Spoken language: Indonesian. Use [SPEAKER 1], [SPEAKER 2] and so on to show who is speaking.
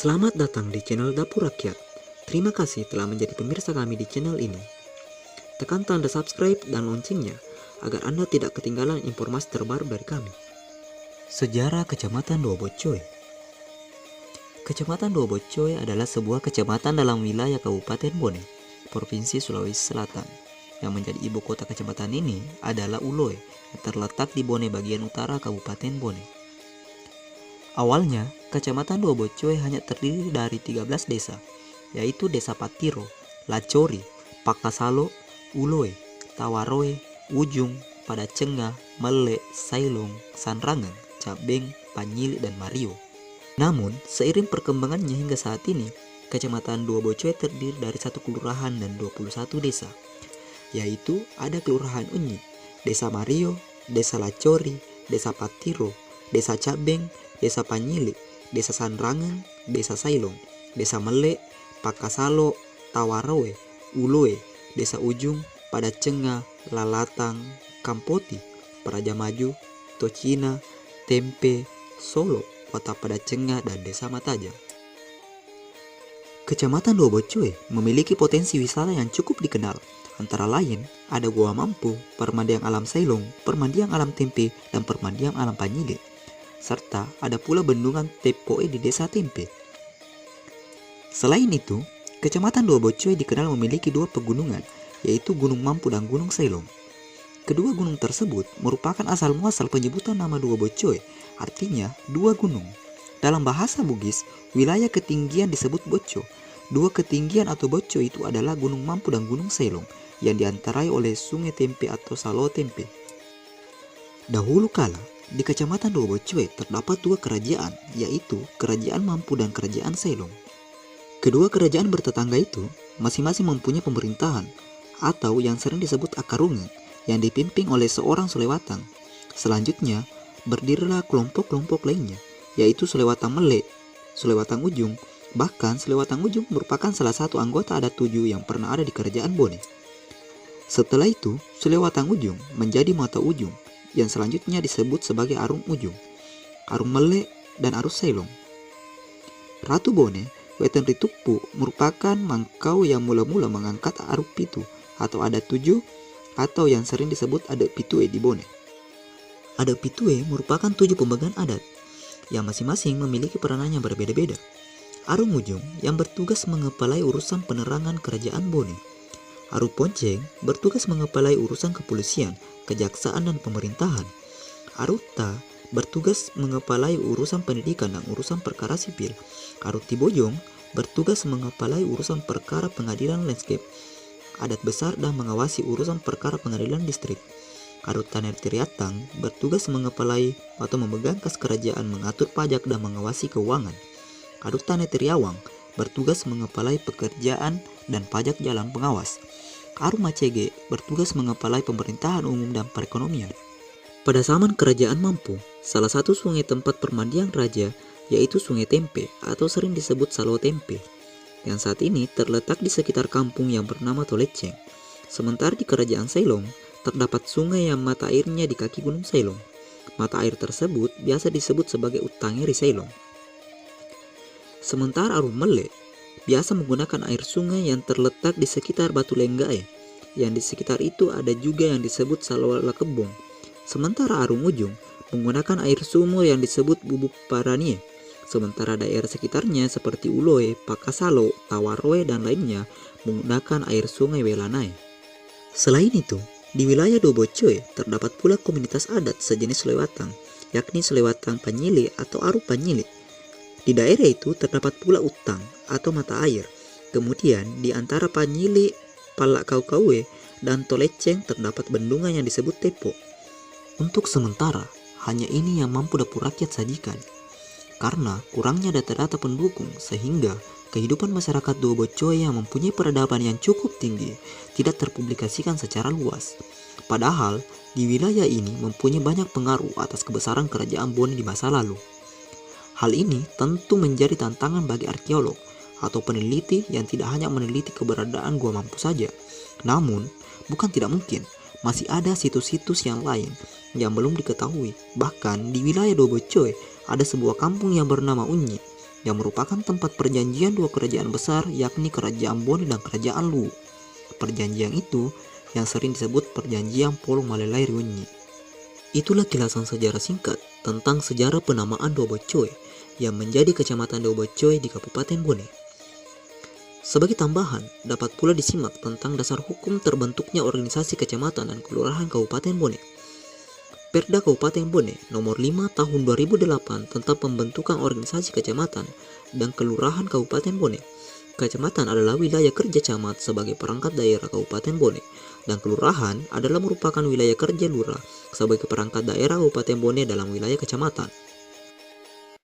[SPEAKER 1] Selamat datang di channel Dapur Rakyat. Terima kasih telah menjadi pemirsa kami di channel ini. Tekan tanda subscribe dan loncengnya agar Anda tidak ketinggalan informasi terbaru dari kami. Sejarah Kecamatan Duobocoy. Kecamatan Duobocoy adalah sebuah kecamatan dalam wilayah Kabupaten Bone, Provinsi Sulawesi Selatan. Yang menjadi ibu kota kecamatan ini adalah Uloe, yang terletak di Bone bagian utara Kabupaten Bone. Awalnya, Kecamatan Duobocoy hanya terdiri dari 13 desa, yaitu Desa Patiro, Lacori, Pakasalo, Uloe, Tawaroe, Ujung, Padacenga, Mele, Sailong, Sanrangan, Cabeng, Panyili, dan Mario. Namun, seiring perkembangannya hingga saat ini, Kecamatan Duobocoy terdiri dari 1 kelurahan dan 21 desa, yaitu ada Kelurahan Unyi, Desa Mario, Desa Lacori, Desa Patiro, Desa Cabeng, Desa Panyili, Desa Sanrangan, Desa Sailong, Desa Mele, Pakasalo, Tawaroe, Uloe, Desa Ujung, Padacenga, Lalatang, Kampoti, Praja Maju, Tocina, Tempe, Solo, Kota Padacenga, dan Desa Mataja. Kecamatan Duobocoy memiliki potensi wisata yang cukup dikenal. Antara lain, ada Gua Mampu, Permandian Alam Sailong, Permandian Alam Tempe, dan Permandian Alam Panyili. Serta ada pula bendungan Tepoe di Desa Tempe. Selain itu, Kecamatan Duobocoy dikenal memiliki 2 pegunungan, yaitu Gunung Mampu dan Gunung Sailong. Kedua gunung tersebut merupakan asal muasal penyebutan nama Duobocoy, artinya 2 gunung. Dalam bahasa Bugis, wilayah ketinggian disebut Boco. 2 ketinggian atau Boco itu adalah Gunung Mampu dan Gunung Sailong, yang diantarai oleh Sungai Tempe atau Salo Tempe. Dahulu kala, di Kecamatan Duobocoy terdapat 2 kerajaan, yaitu Kerajaan Mampu dan Kerajaan Sailong. Kedua kerajaan bertetangga itu masing-masing mempunyai pemerintahan, atau yang sering disebut akarungan, yang dipimpin oleh seorang Sulewatang. Selanjutnya, berdirilah kelompok-kelompok lainnya, yaitu Sulewatang Mele, Sulewatang Ujung. Bahkan Sulewatang Ujung merupakan salah satu anggota adat 7 yang pernah ada di Kerajaan Bone. Setelah itu, Sulewatang Ujung menjadi Mata Ujung, yang selanjutnya disebut sebagai Arung Ujung, Arung Mele, dan Arus Sailong. Ratu Bone, Wetan Ritupu, merupakan mangkau yang mula-mula mengangkat Aruk Pitu atau adat 7, atau yang sering disebut adat Pitue di Bone. Adat Pitue merupakan 7 pemegang adat yang masing-masing memiliki peranan yang berbeda-beda. Arung Ujung yang bertugas mengepalai urusan penerangan Kerajaan Bone. Arung Ponceng bertugas mengepalai urusan kepolisian, kejaksaan, dan pemerintahan. Aruta bertugas mengepalai urusan pendidikan dan urusan perkara sipil. Arut Tibojong bertugas mengepalai urusan perkara pengadilan landscape, adat besar, dan mengawasi urusan perkara pengadilan distrik. Arut Taner Tiriatang bertugas mengepalai atau memegang kas kerajaan, mengatur pajak, dan mengawasi keuangan. Arut Taner Tiriawang bertugas mengepalai pekerjaan dan pajak jalan pengawas. Arum Macege bertugas mengepalai pemerintahan umum dan perekonomian. Pada zaman Kerajaan Mampu, salah satu sungai tempat permandian raja yaitu Sungai Tempe atau sering disebut Salo Tempe, yang saat ini terletak di sekitar kampung yang bernama Toleceng. Sementara di Kerajaan Sailong, terdapat sungai yang mata airnya di kaki Gunung Sailong. Mata air tersebut biasa disebut sebagai Utangeri Sailong. Sementara Arum Mele biasa menggunakan air sungai yang terletak di sekitar Batu Lenggae, yang di sekitar itu ada juga yang disebut Salwala Kebong. Sementara Arung Ujung menggunakan air sumur yang disebut Bubuk Paranie. Sementara daerah sekitarnya seperti Uloe, Pakasalo, Tawaroe, dan lainnya menggunakan air sungai Welanae. Selain itu, di wilayah Duobocoy terdapat pula komunitas adat sejenis Sulewatang, yakni Sulewatang Panyili atau Aru Panyili. Di daerah itu terdapat pula utang atau mata air. Kemudian di antara Panyili, Palak Kaukaue, dan Toleceng terdapat bendungan yang disebut Tepo. Untuk sementara, hanya ini yang mampu Dapur Rakyat sajikan. Karena kurangnya data-data pendukung, sehingga kehidupan masyarakat Duobocoy yang mempunyai peradaban yang cukup tinggi tidak terpublikasikan secara luas. Padahal, di wilayah ini mempunyai banyak pengaruh atas kebesaran Kerajaan Bone di masa lalu. Hal ini tentu menjadi tantangan bagi arkeolog atau peneliti yang tidak hanya meneliti keberadaan Gua Mampu saja. Namun, bukan tidak mungkin masih ada situs-situs yang lain yang belum diketahui. Bahkan di wilayah Duobocoy ada sebuah kampung yang bernama Unyi, yang merupakan tempat perjanjian dua kerajaan besar, yakni Kerajaan Bone dan Kerajaan Lu. Perjanjian itu yang sering disebut Perjanjian Polo Malelai Riunyi. Itulah kilasan sejarah singkat tentang sejarah penamaan Dobocoy yang menjadi Kecamatan Dobocoy di Kabupaten Bone. Sebagai tambahan, dapat pula disimak tentang dasar hukum terbentuknya organisasi kecamatan dan kelurahan Kabupaten Bone. Perda Kabupaten Bone nomor 5 tahun 2008 tentang pembentukan organisasi kecamatan dan kelurahan Kabupaten Bone. Kecamatan adalah wilayah kerja camat sebagai perangkat daerah Kabupaten Bone, dan kelurahan adalah merupakan wilayah kerja lurah sebagai perangkat daerah Kabupaten Bone dalam wilayah kecamatan.